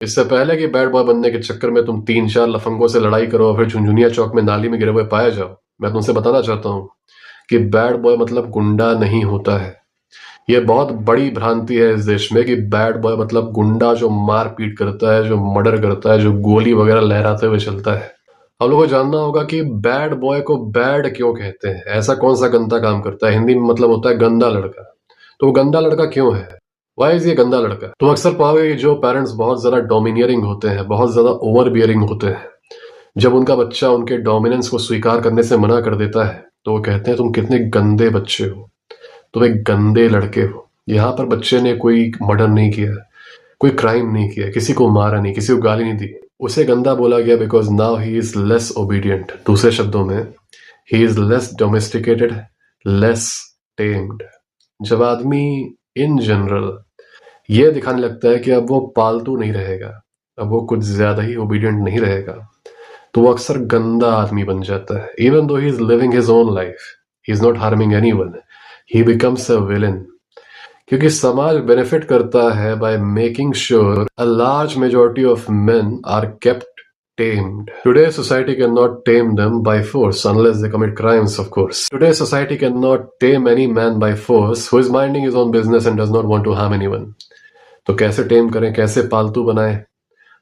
इससे पहले कि बैड बॉय बनने के चक्कर में तुम 3-4 लफंगों से लड़ाई करो और फिर झुनझुनिया चौक में नाली में गिरे हुए पाया जाओ, मैं तुमसे बताना चाहता हूँ कि बैड बॉय मतलब गुंडा नहीं होता है। ये बहुत बड़ी भ्रांति है इस देश में कि बैड बॉय मतलब गुंडा जो मार पीट करता है, जो मर्डर करता है, जो गोली वगैरह लहराते हुए चलता है। हम लोगों को जानना होगा कि बैड बॉय को बैड क्यों कहते हैं, ऐसा कौन सा गंदा काम करता है। हिंदी में मतलब होता है गंदा लड़का। तो वो गंदा लड़का क्यों है? वाई इज ये गंदा लड़का? तुम अक्सर पाओगे कि जो पेरेंट्स बहुत ज्यादा डोमिनियरिंग होते हैं, बहुत ज्यादा ओवर बियरिंग होते हैं, जब उनका बच्चा उनके डोमिनेंस को स्वीकार करने से मना कर देता है तो वो कहते हैं तुम कितने गंदे बच्चे हो, तुम एक गंदे लड़के हो। यहाँ पर बच्चे ने कोई मर्डर नहीं किया, कोई क्राइम नहीं किया, किसी को मारा नहीं, किसी को गाली नहीं दी। उसे गंदा बोला गया because now he is less obedient. दूसरे शब्दों में, he is less domesticated, less tamed. जब आदमी इन जनरल ये दिखाने लगता है कि अब वो पालतू नहीं रहेगा, अब वो कुछ ज्यादा ही ओबीडियंट नहीं रहेगा, तो वो अक्सर गंदा आदमी बन जाता है। Even though he is living his own life, he is not harming anyone, he becomes a villain. क्योंकि समाज बेनिफिट करता है by making sure a large majority of men are kept tamed. Today's society cannot tame them by force unless they commit crimes, of course. Today's society cannot tame any man by force who is minding his own business and does not want to harm anyone. तो कैसे टेम करें, कैसे पालतू बनाएं?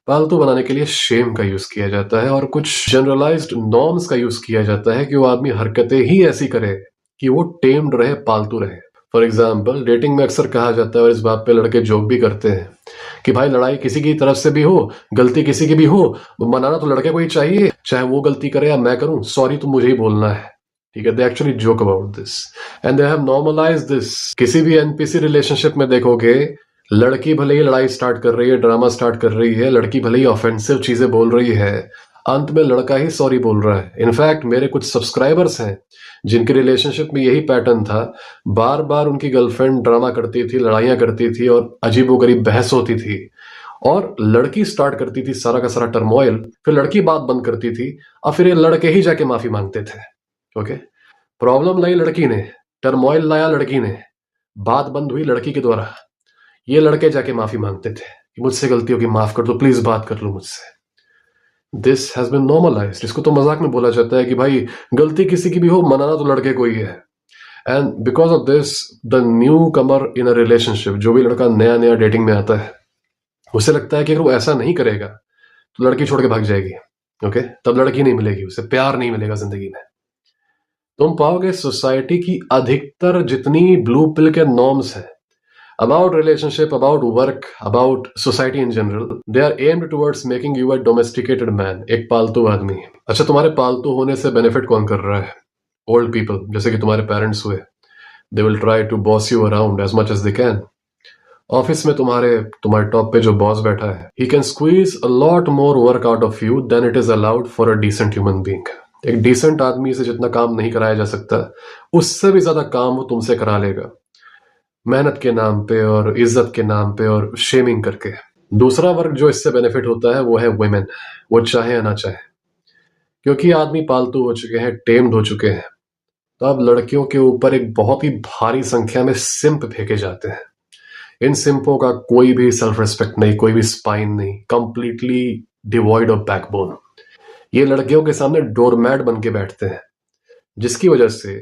पालतू बनाने के लिए शेम का यूज किया जाता है और कुछ जनरलाइज्ड नॉर्म्स का यूज किया जाता है कि वो आदमी हरकतें ही ऐसी करे कि वो टेम्ड रहे, पालतू रहे। फॉर एग्जाम्पल, डेटिंग में अक्सर कहा जाता है और इस बात पे लड़के जोक भी करते हैं कि भाई लड़ाई किसी की तरफ से भी हो, गलती किसी की भी हो, मनाना तो लड़के को ही चाहिए, चाहे वो गलती करे या मैं करूं, सॉरी तो मुझे ही बोलना है। ठीक है, they actually joke about this and they have normalised this. किसी भी एनपीसी रिलेशनशिप में देखोगे, लड़की भले ही लड़ाई स्टार्ट कर रही है, ड्रामा स्टार्ट कर रही है, लड़की भले ही ऑफेंसिव चीजें बोल रही है, अंत में लड़का ही सॉरी बोल रहा है। इनफैक्ट मेरे कुछ सब्सक्राइबर्स हैं जिनके रिलेशनशिप में यही पैटर्न था, बार बार उनकी गर्लफ्रेंड ड्रामा करती थी, लड़ाइयां करती थी और अजीबोगरीब बहस होती थी, और लड़की स्टार्ट करती थी सारा का सारा टर्मोइल, फिर लड़की बात बंद करती थी और फिर ये लड़के ही जाके माफी मांगते थे। ओके, प्रॉब्लम लाई लड़की ने, टर्मोइल लाया लड़की ने, बात बंद हुई लड़की के द्वारा, ये लड़के जाके माफी मांगते थे कि मुझसे गलती होगी, माफ कर दो, प्लीज बात कर लो मुझसे। This has been normalised. इसको तो मजाक में बोला जाता है कि भाई गलती किसी की भी हो, मनाना तो लड़के को ही है। And because of this, the new Qamar in a relationship, जो भी लड़का नया नया डेटिंग में आता है, उसे लगता है कि अगर वो ऐसा नहीं करेगा तो लड़की छोड़ के भाग जाएगी। ओके, तब लड़की नहीं मिलेगी, उसे प्यार नहीं मिलेगा जिंदगी में। तुम पाओगे सोसाइटी की अधिकतर जितनी ब्लू पिल के नॉर्म्स हैं about relationship, about work, about society in general, they are aimed towards making you a domesticated man, एक पालतू आदमी। अच्छा, तुम्हारे पालतू होने से बेनिफिट कौन कर रहा है? ओल्ड पीपल, जैसे कि तुम्हारे पेरेंट्स हुए। They will try to boss you around as much as they can. Office में तुम्हारे टॉप पे जो बॉस बैठा है, he can squeeze a lot more work out of you than it is allowed for a decent human being. एक decent आदमी से जितना काम नहीं कराया जा सकता, उससे भी ज्यादा काम वो तुमसे करा लेगा, मेहनत के नाम पे और इज्जत के नाम पे और शेमिंग करके। दूसरा वर्ग जो इससे बेनिफिट होता है वो है वुमेन, वो चाहे या ना चाहे, क्योंकि आदमी पालतू हो चुके हैं, टेम्ड हो चुके हैं, तो अब लड़कियों के ऊपर एक बहुत ही भारी संख्या में सिंप फेंके जाते हैं। इन सिंपों का कोई भी सेल्फ रिस्पेक्ट नहीं, कोई भी स्पाइन नहीं, कंप्लीटली डिवॉइड ऑफ बैकबोन। ये लड़कियों के सामने डोरमैट बन के बैठते हैं, जिसकी वजह से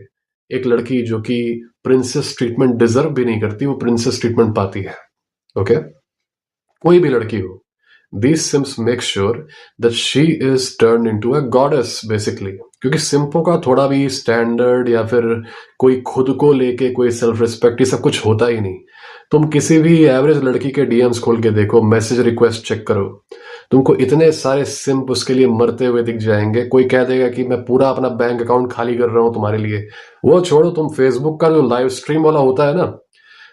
एक लड़की जो कि प्रिंसेस ट्रीटमेंट डिजर्व भी नहीं करती, वो प्रिंसेस ट्रीटमेंट पाती है। ओके, कोई भी लड़की हो, these simps make sure that she is turned into a goddess basically, क्योंकि सिंपों का थोड़ा भी स्टैंडर्ड या फिर कोई खुद को लेके कोई सेल्फ रिस्पेक्ट, ये सब कुछ होता ही नहीं। तुम किसी भी एवरेज लड़की के डीएम्स खोल के देखो, मैसेज रिक्वेस्ट चेक करो, तुमको इतने सारे सिंप उसके लिए मरते हुए दिख जाएंगे। कोई कह देगा कि मैं पूरा अपना बैंक अकाउंट खाली कर रहा हूं तुम्हारे लिए। वो छोड़ो, तुम फेसबुक का जो लाइव स्ट्रीम वाला होता है ना,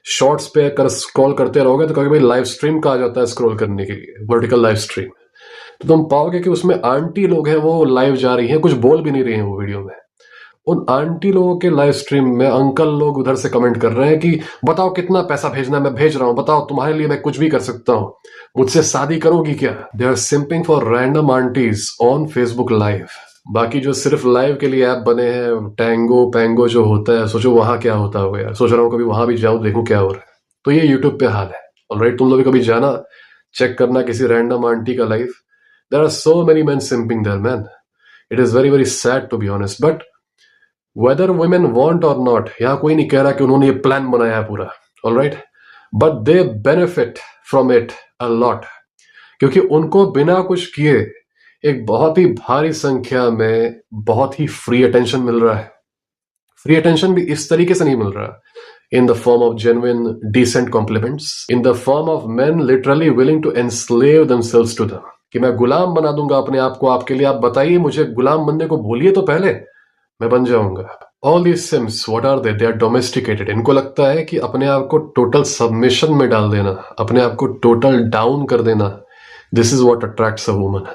शॉर्ट्स पे कर स्क्रॉल करते रहोगे तो कभी भाई लाइव स्ट्रीम कहा जाता है स्क्रॉल करने के लिए, वर्टिकल लाइव स्ट्रीम। तो तुम पाओगे कि उसमें आंटी लोग हैं, वो लाइव जा रही हैं, कुछ बोल भी नहीं रही हैं वो वीडियो में। उन आंटी लोगों के लाइव स्ट्रीम में अंकल लोग उधर से कमेंट कर रहे हैं कि बताओ कितना पैसा भेजना है, मैं भेज रहा हूं, बताओ तुम्हारे लिए मैं कुछ भी कर सकता हूं, मुझसे शादी करोगी क्या? They are simping for random aunties on Facebook live. बाकी जो सिर्फ लाइव के लिए ऐप बने हैं, टैंगो पैंगो जो होता है, सोचो वहां क्या होता होगा यार। सोच रहा हूँ कभी वहां भी जाऊं, देखूं क्या हो रहा है। तो ये यूट्यूब पे हाल है। ऑलराइट, तुम लोग भी कभी जाना, चेक करना किसी रैंडम आंटी का life, there are so many men simping there man. It is very very sad to be honest. But whether women want or not, यहाँ कोई नहीं कह रहा कि उन्होंने ये प्लान बनाया है पूरा, alright, but they benefit from it a lot, क्योंकि उनको बिना कुछ किए एक बहुत ही भारी संख्या में बहुत ही फ्री अटेंशन मिल रहा है. फ्री अटेंशन भी इस तरीके से नहीं मिल रहा, in the form of genuine decent compliments, in the form of men literally willing to enslave themselves to them, कि मैं गुलाम बना दूंगा अपने आप को आपके लिए, आप बताइए मुझे, गुलाम बनने को भूलिए तो पहले, मैं बन जाऊंगा. All these simps, what are they? They are domesticated. इनको लगता है कि अपने आप को टोटल सबमिशन में डाल देना, अपने आप को टोटल डाउन कर देना, this is what attracts a woman.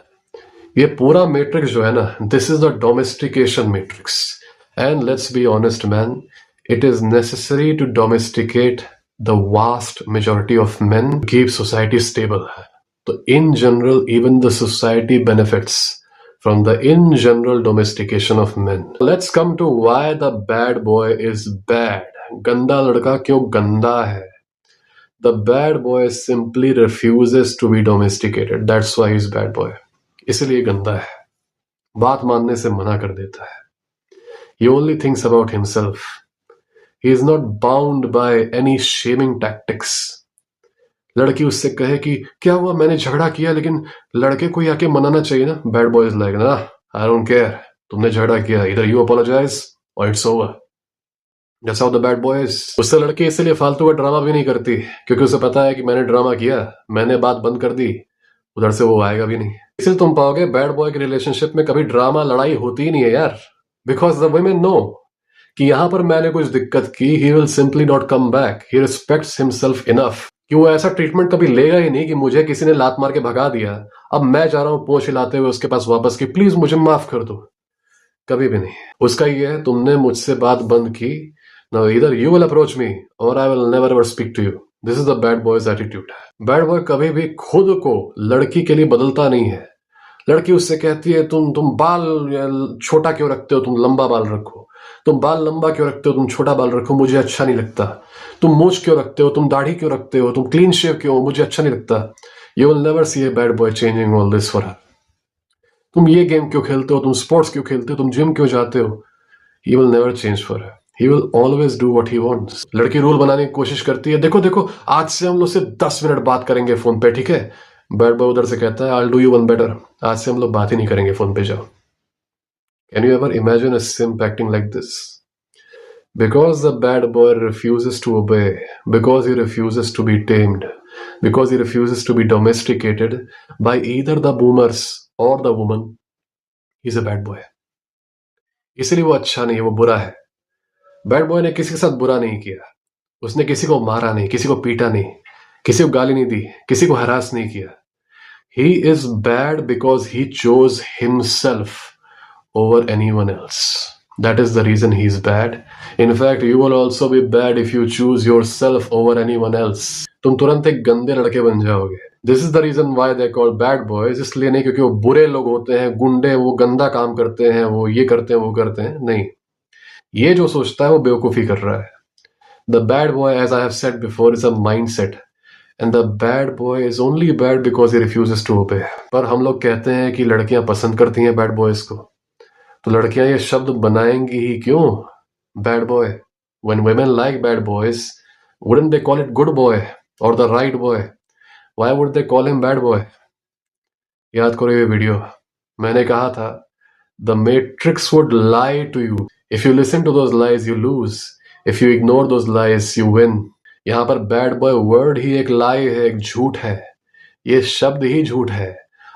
ये पूरा मैट्रिक्स जो है ना, this is the domestication matrix. And let's be honest man, it is necessary to domesticate the vast majority of men to keep society stable. So in general, even the society benefits from the in general domestication of men. Let's come to why the bad boy is bad. गंदा लड़का क्यों गंदा है? The bad boy simply refuses to be domesticated. That's why he's bad boy. इसलिए गंदा है. बात मानने से मना कर देता है. He only thinks about himself. He is not bound by any shaming tactics. लड़की उससे कहे कि क्या हुआ, मैंने झगड़ा किया, लेकिन लड़के को आके मनाना चाहिए ना. बैड बॉय इज लाइक, ना, आई डोंट केयर, तुमने झगड़ा किया, इधर यू अपोलोजाइज और it's over. That's how the bad boy is. उससे लड़की इसलिए फालतू का ड्रामा भी नहीं करती, क्योंकि उसे पता है कि मैंने ड्रामा किया, मैंने बात बंद कर दी, उधर से वो आएगा भी नहीं. इसलिए तुम पाओगे बैड बॉय के रिलेशनशिप में कभी ड्रामा लड़ाई होती ही नहीं है यार. बिकॉज द वुमेन नो कि यहां पर मैंने कुछ दिक्कत की, he will simply not come back. He respects himself enough कि वो ऐसा ट्रीटमेंट कभी लेगा ही नहीं कि मुझे किसी ने लात मार के भगा दिया, अब मैं जा रहा हूं पोंछ हिलाते हुए उसके पास वापस की, प्लीज मुझे माफ कर दो. कभी भी नहीं. उसका ये है, तुमने मुझसे बात बंद की, now either you will approach me or I will never ever speak to you. This is the bad boys attitude. Bad boy कभी भी खुद को लड़की के लिए बदलता नहीं है. लड़की उससे कहती है तुम बाल छोटा क्यों रखते हो, तुम लंबा बाल रखो. तुम बाल लंबा क्यों रखते हो, तुम छोटा बाल रखो, मुझे अच्छा नहीं लगता. तुम मूंछ क्यों रखते हो, तुम दाढ़ी क्यों रखते हो, तुम क्लीन शेव क्यों, मुझे अच्छा नहीं लगता. You will never see a bad boy changing all this for her. तुम ये गेम क्यों खेलते हो, तुम स्पोर्ट्स क्यों खेलते हो, तुम जिम क्यों जाते हो, he will never change for her. He will always do what he wants. लड़की रूल बनाने की कोशिश करती है, देखो देखो आज से हम लोग सिर्फ 10 मिनट बात करेंगे फोन पे, ठीक है. बैड बॉय उधर से कहता है, I will do you one better, आज से हम लोग बात ही नहीं करेंगे फोन पे, जाओ. Can you ever imagine a simp acting like this? Because the bad boy refuses to obey, because he refuses to be tamed, because he refuses to be domesticated by either the boomers or the woman, he's a bad boy. इसलिए वो अच्छा नहीं है, वो बुरा है. Bad boy ने किसी के साथ बुरा नहीं किया, उसने किसी को मारा नहीं, किसी को पीटा नहीं, किसी को गाली नहीं दी, किसी को हरास नहीं किया. He is bad because he chose himself over anyone else. That is the reason he is bad. In fact, you will also be bad if you choose yourself over anyone else. तुम तुरंत एक गंदे लड़के बन जाओगे. This is the reason why they call bad boys. इसलिए नहीं क्योंकि वो बुरे लोग होते हैं, गुंडे, वो गंदा काम करते हैं, वो ये करते हैं, वो करते हैं, नहीं. ये जो सोचता है वो बेवकूफी कर रहा है. The bad boy, as I have said before, is a mindset. And the bad boy is only bad because he refuses to obey. पर हम लोग कहते हैं कि लड़कियां पसंद करती हैं बैड बॉयज को, तो लड़कियां ये शब्द बनाएंगी ही क्यों, bad boy. When women like bad boys, wouldn't they call it good boy or the right boy? Why would they call him bad boy? याद करो ये वीडियो, मैंने कहा था the matrix would lie to you. If you listen to those lies, you lose. If you ignore those lies, you win. यहाँ पर bad boy word ही एक लाई है, एक झूठ है. ये शब्द ही झूठ है,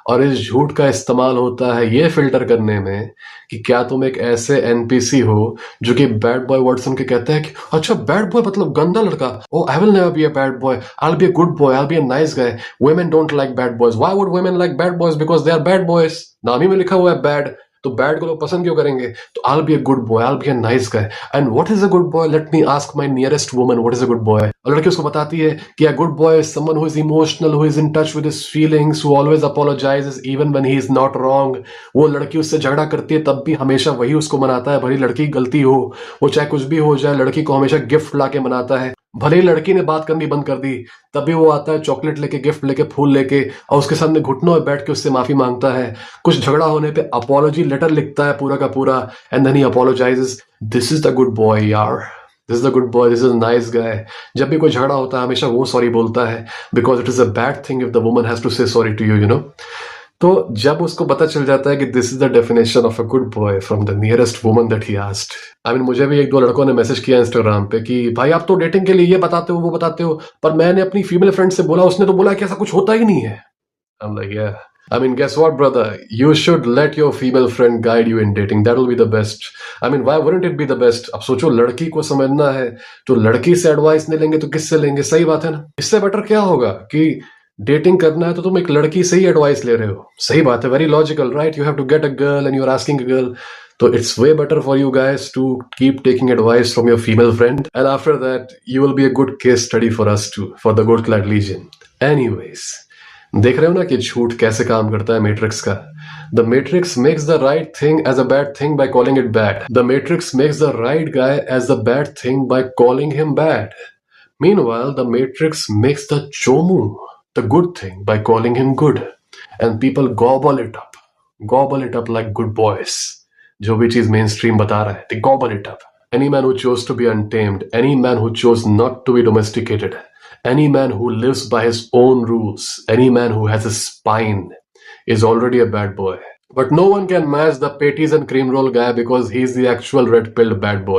और इस झूठ का इस्तेमाल होता है ये फिल्टर करने में कि क्या तुम एक ऐसे एनपीसी हो जो कि बैड बॉय वर्ड सुन के कहता है कि अच्छा बैड बॉय मतलब गंदा लड़का, oh I will never be a bad boy, I will be a good boy, I will be a nice guy. Women don't like bad boys. Why would women like bad boys? Because they are bad boys. नाम ही में लिखा हुआ है bad, तो bad को लोग पसंद क्यों करेंगे? तो I will be a good boy, I will be a nice guy. And what is a good boy? Let me ask my nearest woman what is a good boy. और लड़की उसको बताती है कि a good boy is someone who is emotional, who is in touch with his feelings, who always apologizes even when he is not wrong. वो लड़की उससे झगड़ा करती है तब भी हमेशा वही उसको मनाता है, भली लड़की की गलती हो, वो चाहे कुछ भी हो जाए, लड़की को हमेशा गिफ्ट ला के मनाता है. भले ही लड़की ने बात करनी बंद कर दी, तब भी वो आता है चॉकलेट लेके, गिफ्ट लेके, फूल लेके, और उसके सामने घुटनों में बैठ के उससे माफी मांगता है। कुछ झगड़ा होने पे अपॉलॉजी लेटर लिखता है पूरा का पूरा, and then he apologizes. This is the good boy यार, this is the good boy, this is nice guy. जब भी कोई झगड़ा होता है हमेशा वो सॉरी बोलता है, because it is a bad thing if the woman has to say sorry to you, you know. तो जब उसको पता चल जाता है कि this is the definition of a good boy from the nearest woman that he asked. I mean मुझे भी एक दो लड़कों ने मैसेज किया इंस्टाग्राम पे कि भाई आप तो डेटिंग के लिए ये बताते हो वो बताते हो, पर मैंने अपनी फीमेल फ्रेंड से बोला, उसने तो बोला कि ऐसा कुछ होता ही नहीं है। आई एम लाइक या, I mean, guess what, brother? You should let your female friend guide you in dating. That will be the best. I mean, why wouldn't it be the best? अब सोचो, लड़की को समझना है तो लड़की से एडवाइस नहीं लेंगे तो किससे लेंगे? सही बात है ना। इससे बेटर क्या होगा कि डेटिंग करना है तो तुम एक लड़की से ही एडवाइस ले रहे हो। सही बात है, very logical, right? You have to get a girl and you are asking a girl, so it's way better for you guys to keep taking advice from your female friend, and after that you will be a good case study for us too, for the Good Clad Legion. Anyways, देख रहे हो ना कि झूठ कैसे काम करता है मैट्रिक्स का। The Matrix makes the right thing as a bad thing by calling it bad. The Matrix makes the right guy as the bad thing by calling him bad. Meanwhile, the Matrix makes the Chomu the good thing by calling him good. And people gobble it up like good boys. जो भी चीज main stream बता रहा है, they gobble it up. Any man who chose to be untamed, any man who chose not to be domesticated, any man who lives by his own rules, any man who has a spine is already a bad boy. But no one can match the patties and cream roll guy because he's the actual red-pilled bad boy.